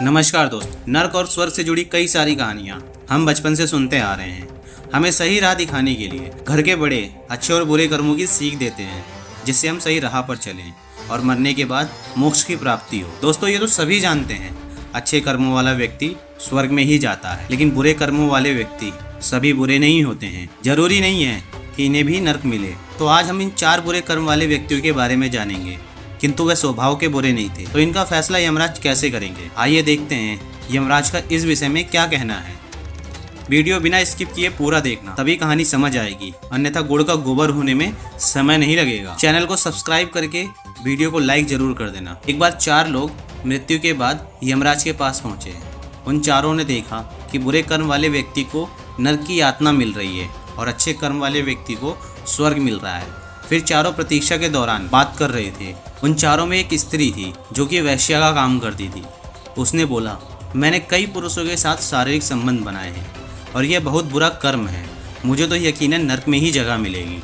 नमस्कार दोस्त। नर्क और स्वर्ग से जुड़ी कई सारी कहानियाँ हम बचपन से सुनते आ रहे हैं। हमें सही राह दिखाने के लिए घर के बड़े अच्छे और बुरे कर्मों की सीख देते हैं, जिससे हम सही राह पर चलें और मरने के बाद मोक्ष की प्राप्ति हो। दोस्तों, ये तो सभी जानते हैं, अच्छे कर्मों वाला व्यक्ति स्वर्ग में ही जाता है, लेकिन बुरे कर्मों वाले व्यक्ति सभी बुरे नहीं होते हैं। जरूरी नहीं है कि इन्हें भी नर्क मिले। तो आज हम इन 4 बुरे कर्म वाले व्यक्तियों के बारे में जानेंगे, किंतु वे स्वभाव के बुरे नहीं थे। तो इनका फैसला यमराज कैसे करेंगे, आइए देखते हैं यमराज का इस विषय में क्या कहना है। वीडियो बिना स्किप किए पूरा देखना, तभी कहानी समझ आएगी, अन्यथा गुड़ का गोबर होने में समय नहीं लगेगा। चैनल को सब्सक्राइब करके वीडियो को लाइक जरूर कर देना। एक बार 4 लोग मृत्यु के बाद यमराज के पास पहुंचे। उन चारों ने देखा कि बुरे कर्म वाले व्यक्ति को नरक की यातना मिल रही है और अच्छे कर्म वाले व्यक्ति को स्वर्ग मिल रहा है। फिर चारों प्रतीक्षा के दौरान बात कर रहे थे। उन चारों में एक स्त्री थी जो कि वैश्या का काम करती थी। उसने बोला, मैंने कई पुरुषों के साथ शारीरिक संबंध बनाए हैं और यह बहुत बुरा कर्म है, मुझे तो यकीनन नरक में ही जगह मिलेगी।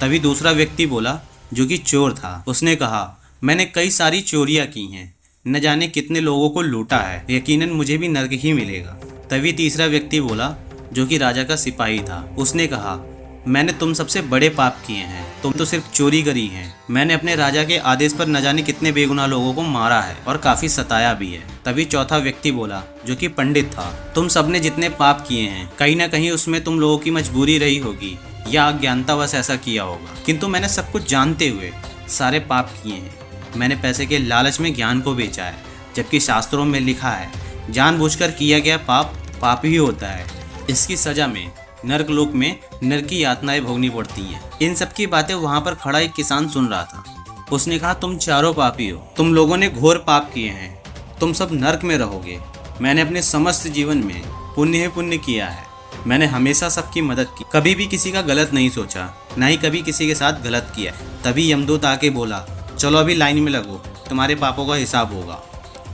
तभी दूसरा व्यक्ति बोला जो कि चोर था। उसने कहा, मैंने कई सारी चोरियां की हैं, न जाने कितने लोगों को लूटा है, यकीनन मुझे भी नरक ही मिलेगा। तभी तीसरा व्यक्ति बोला जो कि राजा का सिपाही था। उसने कहा, मैंने तुम सबसे बड़े पाप किए हैं, तुम तो सिर्फ चोरी करी है। मैंने अपने राजा के आदेश पर न जाने कितने बेगुनाह लोगों को मारा है और काफी सताया भी है। तभी चौथा व्यक्ति बोला जो कि पंडित था, तुम सबने जितने पाप किए हैं, कहीं ना कहीं उसमें तुम लोगों की मजबूरी रही होगी या अज्ञानतावश ऐसा किया होगा, किंतु मैंने सब कुछ जानते हुए सारे पाप किए हैं। मैंने पैसे के लालच में ज्ञान को बेचा है, जबकि शास्त्रों में लिखा है जानबूझकर किया गया पाप पाप ही होता है। इसकी सजा में नरक लोक में नरक की यातनाएं भोगनी पड़ती हैं। इन सब की बातें वहां पर खड़ा एक किसान सुन रहा था। उसने कहा, तुम चारों पापी हो, तुम लोगों ने घोर पाप किए हैं, तुम सब नरक में रहोगे। मैंने अपने समस्त जीवन में पुण्य ही पुण्य किया है। मैंने हमेशा सबकी मदद की, कभी भी किसी का गलत नहीं सोचा, ना ही कभी किसी के साथ गलत किया। तभी यमदूत आके बोला, चलो अभी लाइन में लगो, तुम्हारे पापों का हिसाब होगा।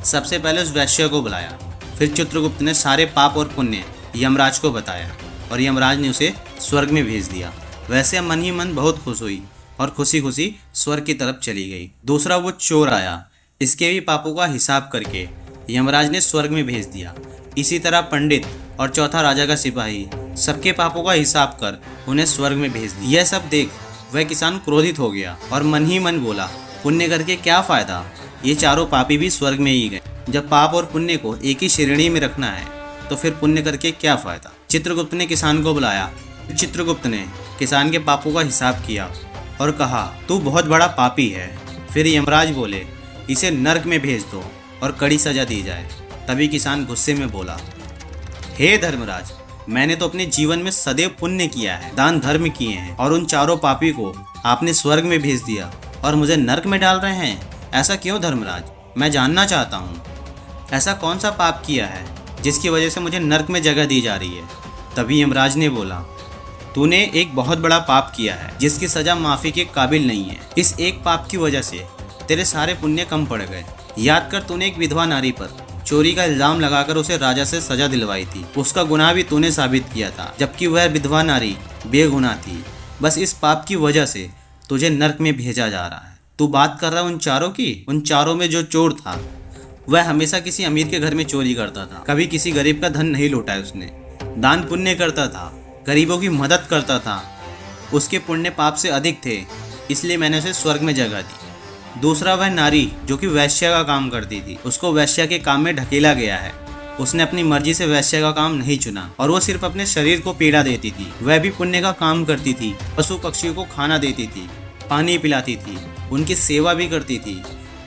सबसे पहले उस वैश्य को बुलाया। फिर चित्रगुप्त ने सारे पाप और पुण्य यमराज को बताया और यमराज ने उसे स्वर्ग में भेज दिया। वैसे मन ही मन बहुत खुश हुई और खुशी खुशी स्वर्ग की तरफ चली गई। दूसरा वो चोर आया, इसके भी पापों का हिसाब करके यमराज ने स्वर्ग में भेज दिया। इसी तरह पंडित और चौथा राजा का सिपाही सबके पापों का हिसाब कर उन्हें स्वर्ग में भेज दिया। यह सब देख वह किसान क्रोधित हो गया और मन ही मन बोला, पुण्य करके क्या फायदा, ये चारों पापी भी स्वर्ग में ही गए। जब पाप और पुण्य को एक ही श्रेणी में रखना है तो फिर पुण्य करके क्या फायदा। चित्रगुप्त ने किसान को बुलाया। चित्रगुप्त ने किसान के पापों का हिसाब किया और कहा, तू बहुत बड़ा पापी है। फिर यमराज बोले, इसे नरक में भेज दो और कड़ी सजा दी जाए। तभी किसान गुस्से में बोला, हे धर्मराज, मैंने तो अपने जीवन में सदैव पुण्य किया है, दान धर्म किए हैं, और उन चारों पापी को आपने स्वर्ग में भेज दिया और मुझे नरक में डाल रहे हैं। ऐसा क्यों धर्मराज, मैं जानना चाहता हूँ, ऐसा कौन सा पाप किया है जिसकी वजह से मुझे नरक में जगह दी जा रही है। तभी यमराज ने बोला, तूने एक बहुत बड़ा पाप किया है जिसकी सजा माफी के काबिल नहीं है। इस एक पाप की वजह से तेरे सारे पुण्य कम पड़ गए। याद कर, तूने एक विधवा नारी पर चोरी का इल्जाम लगाकर उसे राजा से सजा दिलवाई थी। उसका गुनाह भी तूने साबित किया था, जबकि वह विधवा नारी बेगुनाह थी। बस इस पाप की वजह से तुझे नरक में भेजा जा रहा है। तू बात कर रहा है उन चारों की। उन चारों में जो चोर था वह हमेशा किसी अमीर के घर में चोरी करता था, कभी किसी गरीब का धन नहीं लूटा है उसने। दान पुण्य करता था, गरीबों की मदद करता था। उसके पुण्य पाप से अधिक थे, इसलिए मैंने उसे स्वर्ग में जगह दी। दूसरा वह नारी जो कि वैश्या का काम करती थी, उसको वैश्या के काम में ढकेला गया है। उसने अपनी मर्जी से वैश्या का काम नहीं चुना और वो सिर्फ अपने शरीर को पीड़ा देती थी। वह भी पुण्य का काम करती थी, पशु पक्षियों को खाना देती थी, पानी पिलाती थी, उनकी सेवा भी करती थी,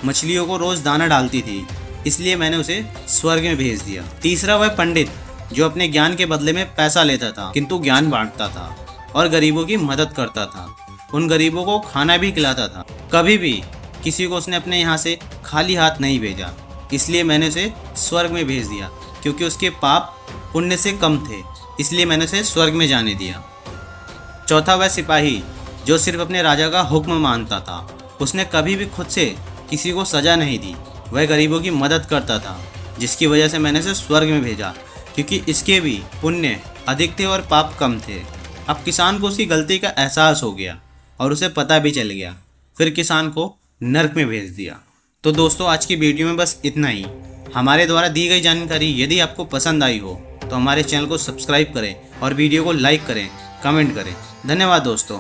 मछलियों को रोज दाना डालती थी, इसलिए मैंने उसे स्वर्ग में भेज दिया। तीसरा वह पंडित जो अपने ज्ञान के बदले में पैसा लेता था, किंतु ज्ञान बांटता था और गरीबों की मदद करता था, उन गरीबों को खाना भी खिलाता था। कभी भी किसी को उसने अपने यहाँ से खाली हाथ नहीं भेजा, इसलिए मैंने उसे स्वर्ग में भेज दिया। क्योंकि उसके पाप पुण्य से कम थे, इसलिए मैंने उसे स्वर्ग में जाने दिया। चौथा वह सिपाही जो सिर्फ अपने राजा का हुक्म मानता था, उसने कभी भी खुद से किसी को सजा नहीं दी, वह गरीबों की मदद करता था, जिसकी वजह से मैंने उसे स्वर्ग में भेजा, क्योंकि इसके भी पुण्य अधिक थे और पाप कम थे। अब किसान को उसकी गलती का एहसास हो गया और उसे पता भी चल गया। फिर किसान को नरक में भेज दिया। तो दोस्तों, आज की वीडियो में बस इतना ही। हमारे द्वारा दी गई जानकारी यदि आपको पसंद आई हो तो हमारे चैनल को सब्सक्राइब करें और वीडियो को लाइक करें, कमेंट करें। धन्यवाद दोस्तों।